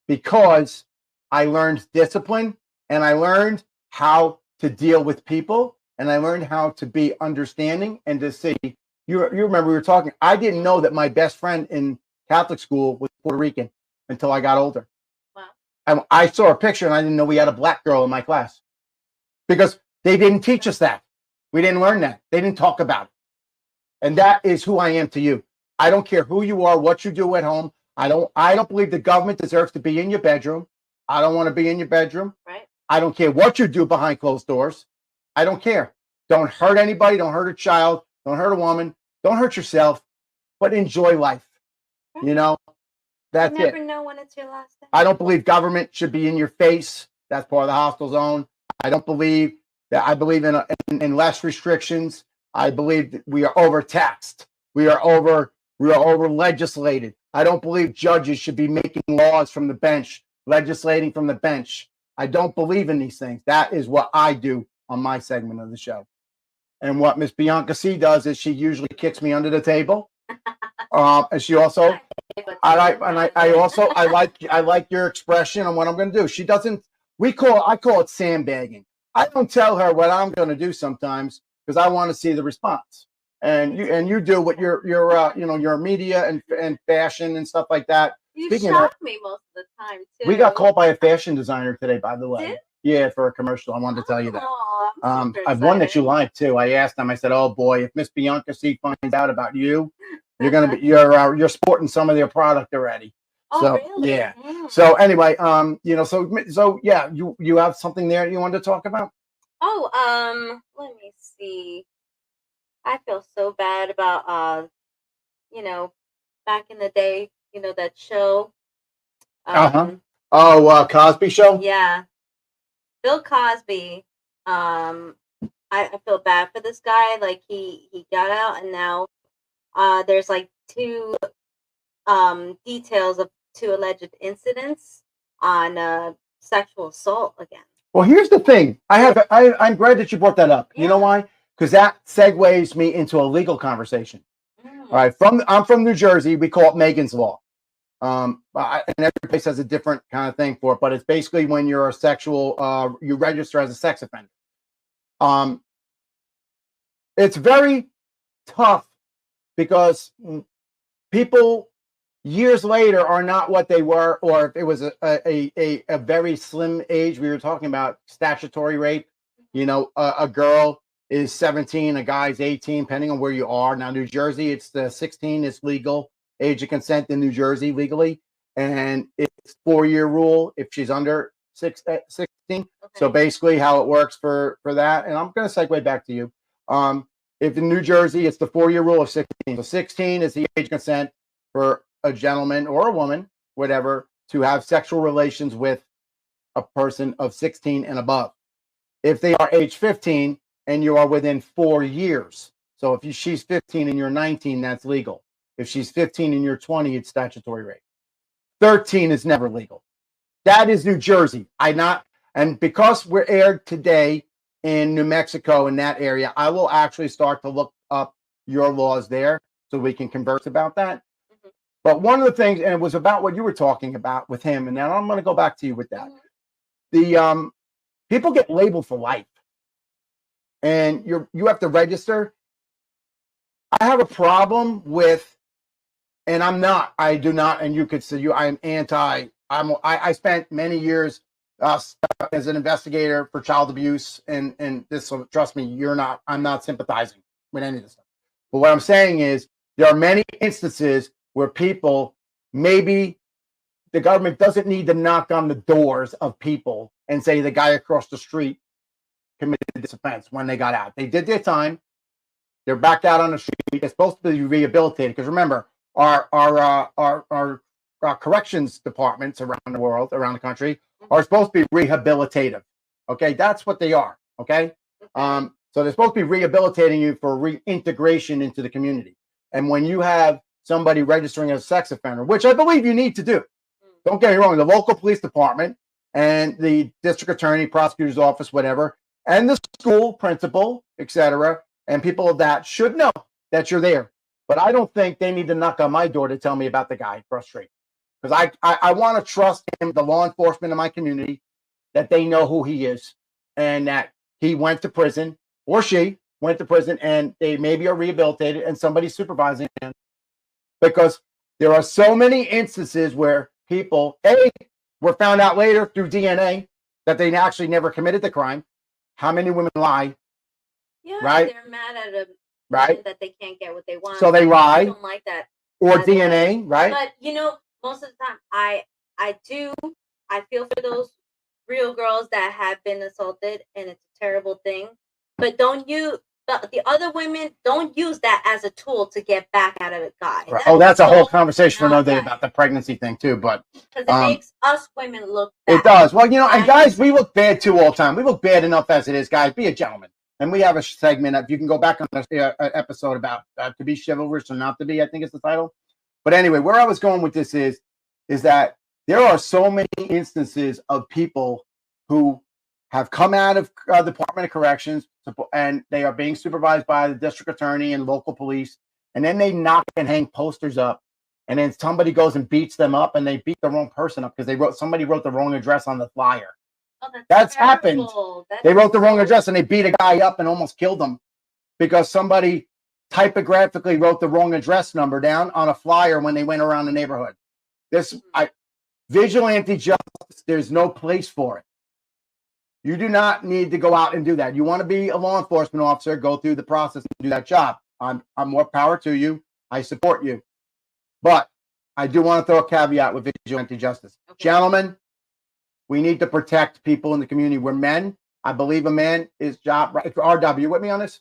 because I learned discipline and I learned how to deal with people and I learned how to be understanding and to see. You remember we were talking. I didn't know that my best friend in Catholic school was Puerto Rican until I got older. Wow. I saw a picture and I didn't know we had a black girl in my class because they didn't teach us that. We didn't learn that. They didn't talk about it. And that is who I am to you. I don't care who you are, what you do at home. I don't believe the government deserves to be in your bedroom. I don't want to be in your bedroom. Right. I don't care what you do behind closed doors. I don't care. Don't hurt anybody. Don't hurt a child. Don't hurt a woman. Don't hurt yourself. But enjoy life. Right. That's it. You never know when it's your last day. I don't believe government should be in your face. That's part of the hostile zone. I don't believe that. I believe in less restrictions. I believe that we are overtaxed. We are over legislated. I don't believe judges should be making laws from the bench, legislating from the bench. I don't believe in these things. That is what I do on my segment of the show. And what Miss Bianca C does is she usually kicks me under the table. And she also, I like your expression on what I'm going to do. She doesn't. I call it sandbagging. I don't tell her what I'm going to do sometimes because I want to see the response. And you do what your media and fashion and stuff like that. You shock me most of the time too. We got called by a fashion designer today, by the way. Yeah, for a commercial. I wanted to tell you that. I've one that you like too. I asked them. I said, "Oh boy, if Miss Bianca C finds out about you, you're sporting some of their product already." Oh, so really? yeah. So anyway, so yeah, you have something there you wanted to talk about? Oh, let me see. I feel so bad about back in the day, that show. Oh, Cosby Show? Yeah. Bill Cosby. I feel bad for this guy. Like he got out, and now there's like two details of two alleged incidents on sexual assault again. Well, here's the thing. I'm glad that you brought that up. Yeah. You know why? Because that segues me into a legal conversation. All right, I'm from New Jersey. We call it Megan's Law. And every place has a different kind of thing for it, but it's basically when you're a sexual, you register as a sex offender. It's very tough because people years later are not what they were, or if it was a very slim age, we were talking about statutory rape. You know, a girl is 17, a guy's 18, depending on where you are. Now, New Jersey, it's the 16 is legal age of consent in New Jersey legally, and it's 4-year rule if she's under 16. Okay. So basically, how it works for that, and I'm going to segue back to you. If in New Jersey, it's the 4-year rule of 16. So 16 is the age of consent for a gentleman or a woman, whatever, to have sexual relations with a person of 16 and above. If they are age 15 and you are within 4 years, so if she's 15 and you're 19, that's legal. If she's 15 and you're 20, it's statutory rape. 13 is never legal. That is New Jersey. And because we're aired today in New Mexico, in that area, I will actually start to look up your laws there so we can converse about that. But one of the things, and it was about what you were talking about with him, and now I'm going to go back to you with that. The people get labeled for life, and you have to register. I have a problem with, and I do not, and you could say I am anti. I spent many years as an investigator for child abuse, and this, so trust me, I'm not sympathizing with any of this stuff. But what I'm saying is there are many instances where people, maybe the government doesn't need to knock on the doors of people and say the guy across the street committed this offense when they got out. They did their time. They're back out on the street. They're supposed to be rehabilitated. Because remember, our corrections departments around the world, around the country, are supposed to be rehabilitative. Okay, that's what they are. Okay, so they're supposed to be rehabilitating you for reintegration into the community. And when you have somebody registering as a sex offender, which I believe you need to do. Don't get me wrong, the local police department and the district attorney, prosecutor's office, whatever, and the school principal, etc., and people of that should know that you're there. But I don't think they need to knock on my door to tell me about the guy across the street. Because I want to trust him, the law enforcement in my community, that they know who he is and that he went to prison, or she went to prison, and they maybe are rehabilitated and somebody's supervising him. Because there are so many instances where people, were found out later through DNA that they actually never committed the crime. How many women lie? Yeah, right? They're mad at a right that they can't get what they want. So they lie. I don't like that. Or DNA, right? But most of the time, I feel for those real girls that have been assaulted, and it's a terrible thing. But the other women don't use that as a tool to get back at a guy. Right. That's a whole conversation for another day about the pregnancy thing too. But because it makes us women look bad. It does. Well, and guys, we look bad too all the time. We look bad enough as it is, guys. Be a gentleman. And we have a segment, if you can go back on this episode about to be chivalrous or not to be, I think it's the title. But anyway, where I was going with this is that there are so many instances of people who have come out of Department of Corrections, and they are being supervised by the district attorney and local police, and then they knock and hang posters up, and then somebody goes and beats them up, and they beat the wrong person up because somebody wrote the wrong address on the flyer. Oh, that's happened. They wrote the wrong address, and they beat a guy up and almost killed him because somebody typographically wrote the wrong address number down on a flyer when they went around the neighborhood. Vigilante justice, there's no place for it. You do not need to go out and do that. You want to be a law enforcement officer, go through the process and do that job. I'm more power to you. I support you. But I do want to throw a caveat with vigilante justice. Okay. Gentlemen, we need to protect people in the community. We're men. I believe a man is job right. RW, you with me on this?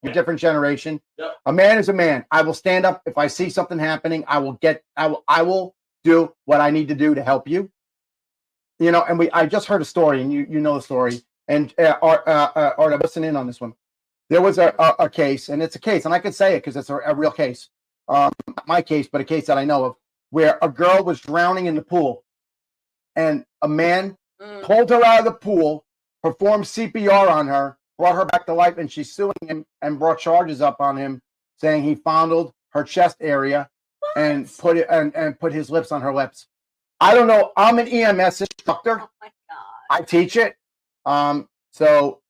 You're a different generation. Yep. A man is a man. I will stand up if I see something happening. I will do what I need to do to help you. you know, and I just heard a story, and you know the story, and Art, listen in on this one. There was a case, and it's a case, and I can say it because it's a real case. Not my case, but a case that I know of, where a girl was drowning in the pool, and a man pulled her out of the pool, performed CPR on her, brought her back to life, and she's suing him and brought charges up on him, saying he fondled her chest area and put his lips on her lips. I don't know. I'm an EMS instructor. Oh my God. I teach it. So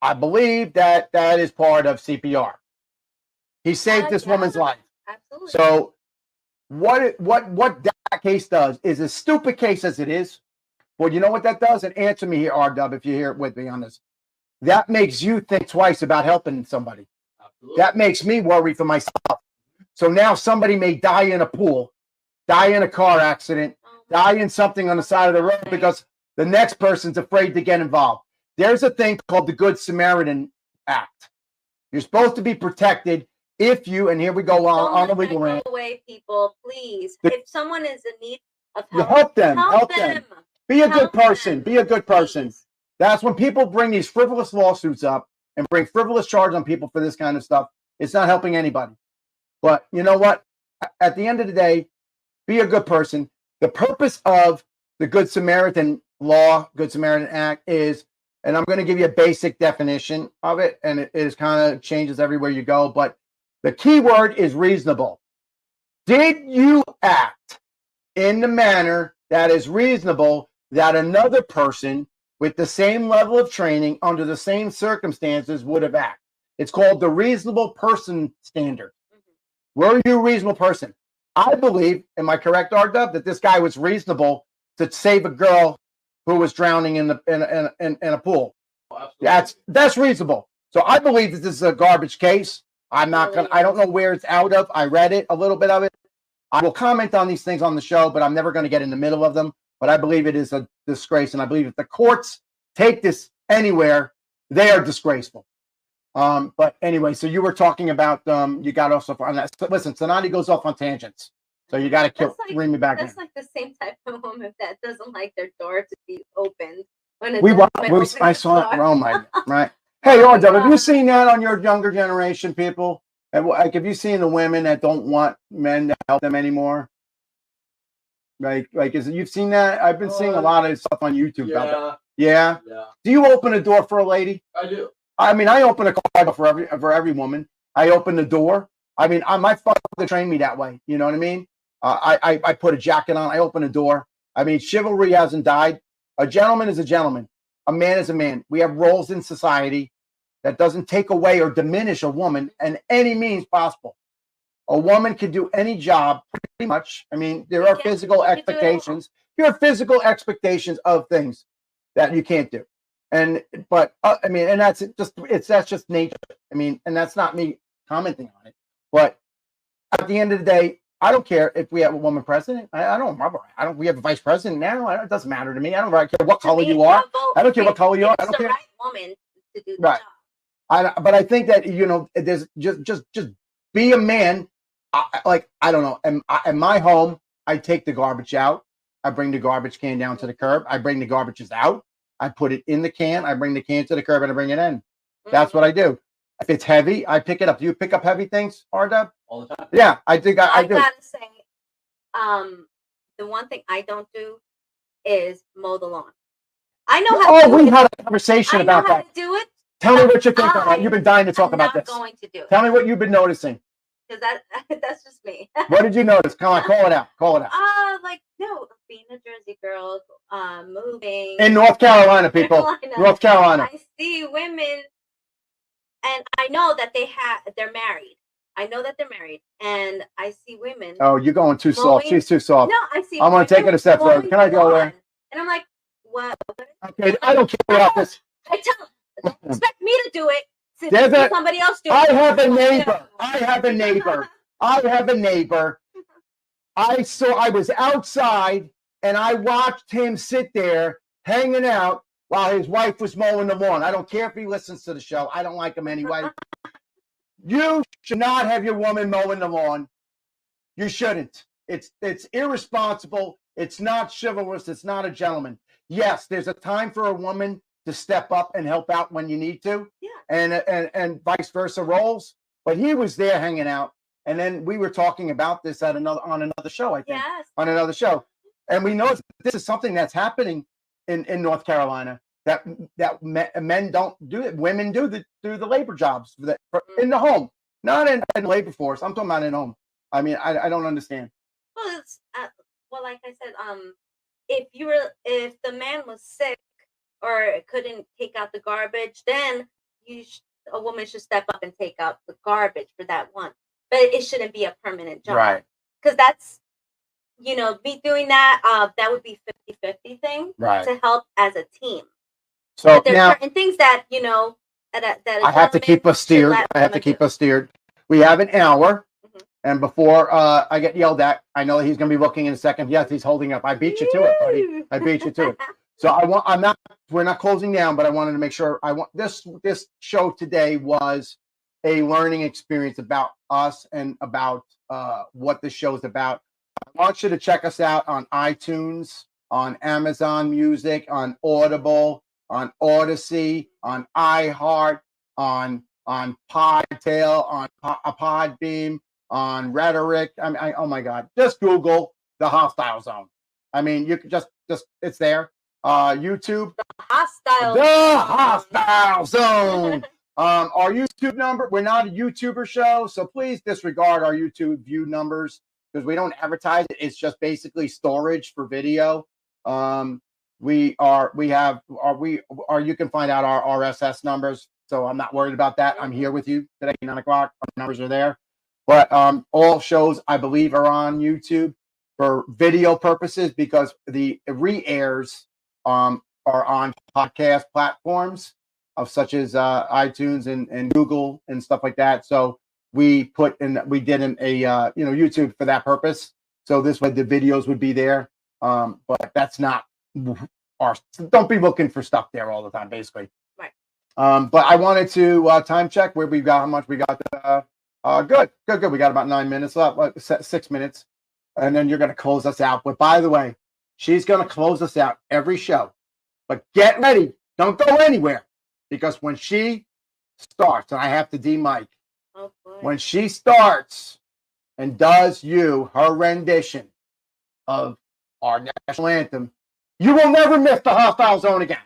I believe that is part of CPR. He saved this woman's life. Absolutely. So what that case does is, as stupid case as it is, well, you know what that does? And answer me here, R-Dub, if you're here with me on this. That makes you think twice about helping somebody. Absolutely. That makes me worry for myself. So now somebody may die in a pool, die in a car accident, die in something on the side of the road because the next person's afraid to get involved. There's a thing called the Good Samaritan Act. You're supposed to be protected if you, and here we go on the legal rant. Away, people, please. If someone is in need of help, help them. Be a good person. Be a good person. Please. That's when people bring these frivolous lawsuits up and bring frivolous charges on people for this kind of stuff. It's not helping anybody. But you know what? At the end of the day, be a good person. The purpose of the Good Samaritan law, Good Samaritan Act is, and I'm going to give you a basic definition of it, and it is kind of changes everywhere you go, but the key word is reasonable. Did you act in the manner that is reasonable that another person with the same level of training under the same circumstances would have acted? It's called the reasonable person standard. Were you a reasonable person? I believe, am I correct, R-Dub, that this guy was reasonable to save a girl who was drowning in a pool. Oh, that's reasonable. So I believe that this is a garbage case. I don't know where it's out of. I read it, a little bit of it. I will comment on these things on the show, but I'm never going to get in the middle of them. But I believe it is a disgrace, and I believe if the courts take this anywhere, they are disgraceful. But anyway, so you were talking about you got off on that. Listen, Cinotti goes off on tangents, so you got to bring me back. That's in. Like the same type of woman that doesn't like their door to be opened when I saw it. Oh my, right. Hey, R-Dub, have you seen that on your younger generation, people? Like, have you seen the women that don't want men to help them anymore? Like, you've seen that? I've been seeing a lot of stuff on YouTube about that. Yeah. Do you open a door for a lady? I do. I mean, I open a car for every woman. I open the door. I mean, my father trained me that way. You know what I mean? I put a jacket on. I open a door. I mean, chivalry hasn't died. A gentleman is a gentleman. A man is a man. We have roles in society that doesn't take away or diminish a woman in any means possible. A woman can do any job pretty much. I mean, there are physical expectations. There are physical expectations of things that you can't do. But I mean, and that's just nature. I mean, and that's not me commenting on it. But at the end of the day, I don't care if we have a woman president. I don't remember. We have a vice president now. It doesn't matter to me. I don't care what color you are. I don't care what color you are. I don't care. Right woman to do the job. But I think that, you know, there's just be a man. I don't know. In my home, I take the garbage out. I bring the garbage can down to the curb. I bring the garbages out. I put it in the can. I bring the can to the curb and I bring it in. That's what I do. If it's heavy, I pick it up. Do you pick up heavy things, R-Dub? All the time. Yeah, I think I do. I gotta say, the one thing I don't do is mow the lawn. I know how to do it. We had a conversation about that. I know how to do it. Tell me what you think of that. You've been dying to talk about this. I'm not going to do it. Tell me what you've been noticing. Because that's just me. What did you notice? Come on, call it out. Call it out. Being a Jersey girl, moving in North Carolina, people. North Carolina. I see women, and I know that they're married. I know that they're married, and I see women. Oh, you're going too soft. She's too soft. No, I see. I'm going to take it a step further. Can I go there? And I'm like, what? Okay, I don't care about this. I tell them, don't expect me to do it. Somebody else do it. I have a neighbor. I have a neighbor. I was outside and I watched him sit there hanging out while his wife was mowing the lawn. I don't care if he listens to the show. I don't like him anyway. You should not have your woman mowing the lawn. You shouldn't. It's irresponsible. It's not chivalrous. It's not a gentleman. yes, there's a time for a woman to step up and help out when you need to, Yeah. and vice versa roles. But he was there hanging out, and then we were talking about this on another show, I think, Yes. on another show, and we know this is something that's happening in North Carolina, that men don't do it, women do the labor jobs in the home, not in the labor force. I'm talking about in home. I mean, I don't understand. Well, it's well, like I said, if the man was sick or couldn't take out the garbage, then a woman should step up and take out the garbage for that one. But it shouldn't be a permanent job, Right? Because that's, me doing that. That would be 50-50 thing, Right. To help as a team. So but there's now certain things that that I have to keep us steered. We have an hour. And before I get yelled at, I know he's going to be looking in a second. Yes, he's holding up. I beat you to it, buddy. I beat you to it. So we're not closing down, but I wanted to make sure this show today was a learning experience about us and about what the show's about. I want you to check us out on iTunes, on Amazon Music, on Audible, on Odyssey, on iHeart, on Podtail, on Podbeam, on Rhetoric. I mean, oh my God, just Google the Hostile Zone. I mean, you could just it's there. YouTube, the Hostile Zone. Our YouTube number, we're not a YouTuber show, so please disregard our YouTube view numbers because we don't advertise it. It's just basically storage for video. You can find out our RSS numbers, so I'm not worried about that. I'm here with you today, 9 o'clock. Our numbers are there. But all shows, I believe, are on YouTube for video purposes because the re-airs are on podcast platforms such as iTunes and Google and stuff like that. So we did a YouTube for that purpose. So this way the videos would be there. But that's not don't be looking for stuff there all the time, basically. Right. But I wanted to time check where we got, how much we got. Good. We got about 9 minutes left, like 6 minutes. And then you're going to close us out. But by the way, she's going to close us out every show. But get ready. Don't go anywhere. Because when she starts, and I have to de-mic, when she starts and does her rendition of our national anthem, you will never miss the Hostile Zone again.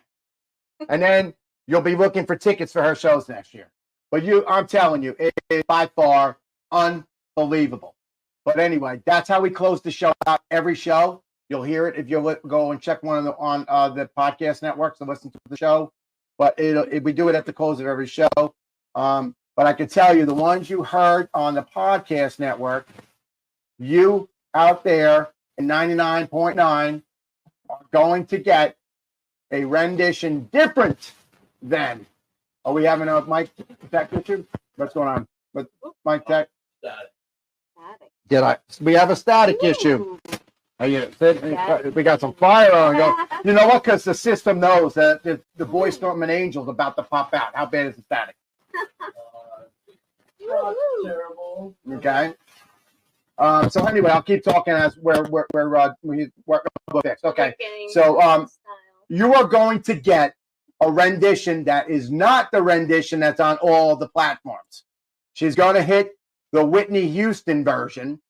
And then you'll be looking for tickets for her shows next year. But I'm telling you, it is by far unbelievable. But anyway, that's how we close the show out. Every show, you'll hear it if you go and check one on the podcast networks to listen to the show. But we do it at the close of every show. But I can tell you, the ones you heard on the podcast network, you out there in 99.9 are going to get a rendition different than. Are we having a mic tech issue? What's going on? With mic tech? Static. We have a static issue. We got some fire on. You know what? Because the system knows that the voice from an angel's about to pop out. How bad is the static? Terrible. Okay. So anyway, I'll keep talking as we're fixed. Okay. So you are going to get a rendition that is not the rendition that's on all of the platforms. She's going to hit the Whitney Houston version,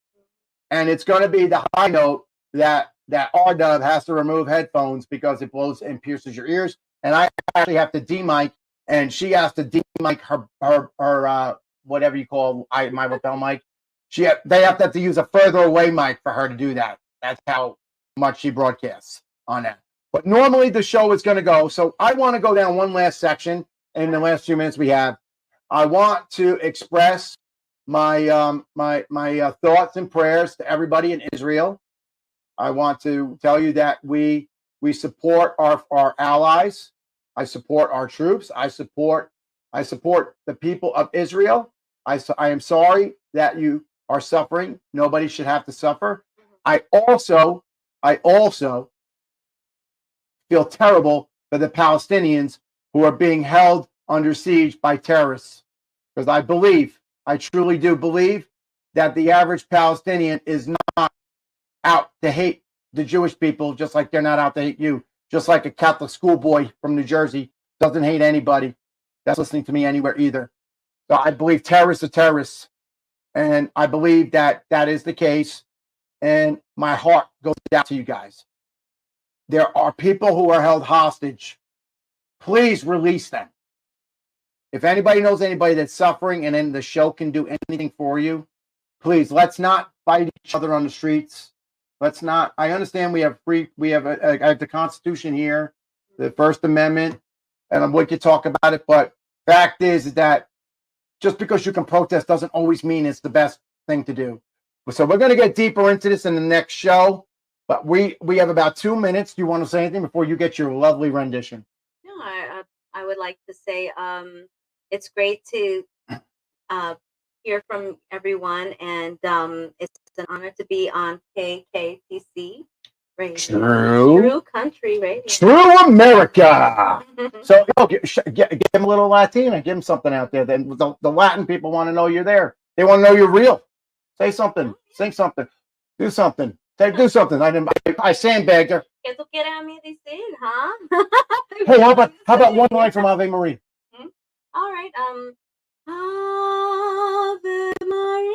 and it's going to be the high note that R-Dub has to remove headphones because it blows and pierces your ears. And I actually have to de-mic, and she has to de-mic her whatever you call my lapel mic. They have to use a further away mic for her to do that. That's how much she broadcasts on that. But normally the show is going to go. So I want to go down one last section in the last few minutes we have. I want to express my thoughts and prayers to everybody in Israel. I want to tell you that we support our allies. I support our troops. I support the people of Israel. I am sorry that you are suffering. Nobody should have to suffer. I also feel terrible for the Palestinians who are being held under siege by terrorists. Because I truly do believe that the average Palestinian is not out to hate the Jewish people, just like they're not out to hate you. just like a Catholic schoolboy from New Jersey doesn't hate anybody that's listening to me anywhere either. So I believe terrorists are terrorists. And I believe that that is the case. And my heart goes out to you guys. There are people who are held hostage. Please release them. If anybody knows anybody that's suffering and then the show can do anything for you, please, let's not fight each other on the streets. Let's not. I understand we have the Constitution here, the First Amendment, and we could talk about it. But fact is that just because you can protest doesn't always mean it's the best thing to do. So we're going to get deeper into this in the next show. But we have about 2 minutes. Do you want to say anything before you get your lovely rendition? No, I would like to say it's great to hear from everyone, and it's an honor to be on KKTC Radio. True Country Radio. True America. So give him a little Latina. Give him something out there. Then the Latin people want to know you're there. They want to know you're real. Say something. Sing something. Do something. Do something. I sandbagged her. ¿Qué tú quieres a mí decir, huh? Hey, how about one line from Ave Maria? All right. Ave Maria,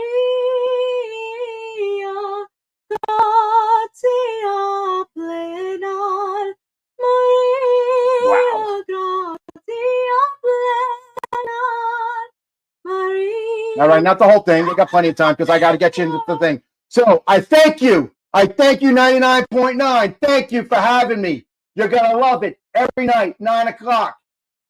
gratia plena, Maria, gratia plena, Maria. All right, not the whole thing. We got plenty of time because I got to get you into the thing. So I thank you. I thank you, 99.9. Thank you for having me. You're going to love it every night, 9 o'clock.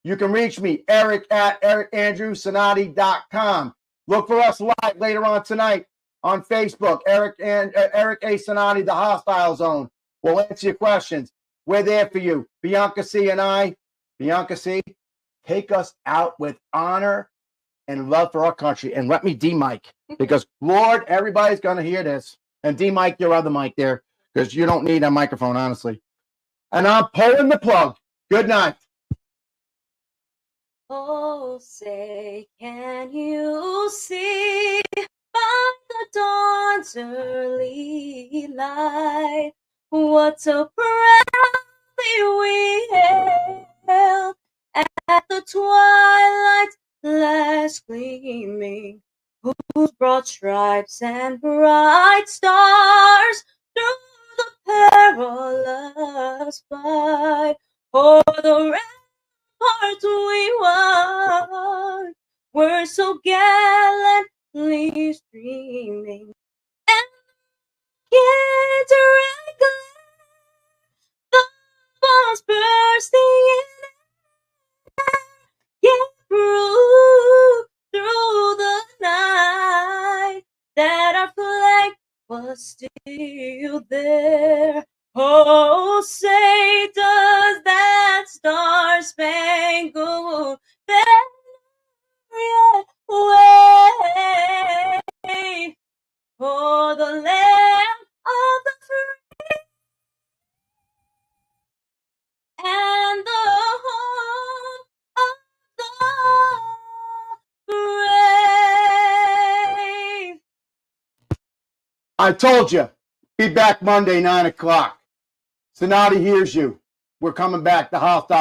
You can reach me, Eric at ericandrewcinotti.com. Look for us live later on tonight on Facebook, Eric A. Cinotti, The Hostile Zone. We'll answer your questions. We're there for you. Bianca C. and I, Bianca C., take us out with honor and love for our country. And let me D-mic, because, Lord, everybody's going to hear this. And D-mic your other mic there, because you don't need a microphone, honestly. And I'm pulling the plug. Good night. Oh, say, can you see by the dawn's early light what so proudly we hailed at the twilight's last gleaming, whose broad stripes and bright stars through the perilous fight o'er the ramparts we won, were so gallantly streaming, and kids reclaim the bombs bursting in air, yet through the night that our flag was still there. Oh, say does that star-spangled banner wave for the land of the free and the home of the brave. I told you. Be back Monday, 9 o'clock. Cinotti hears you. We're coming back. The Hostile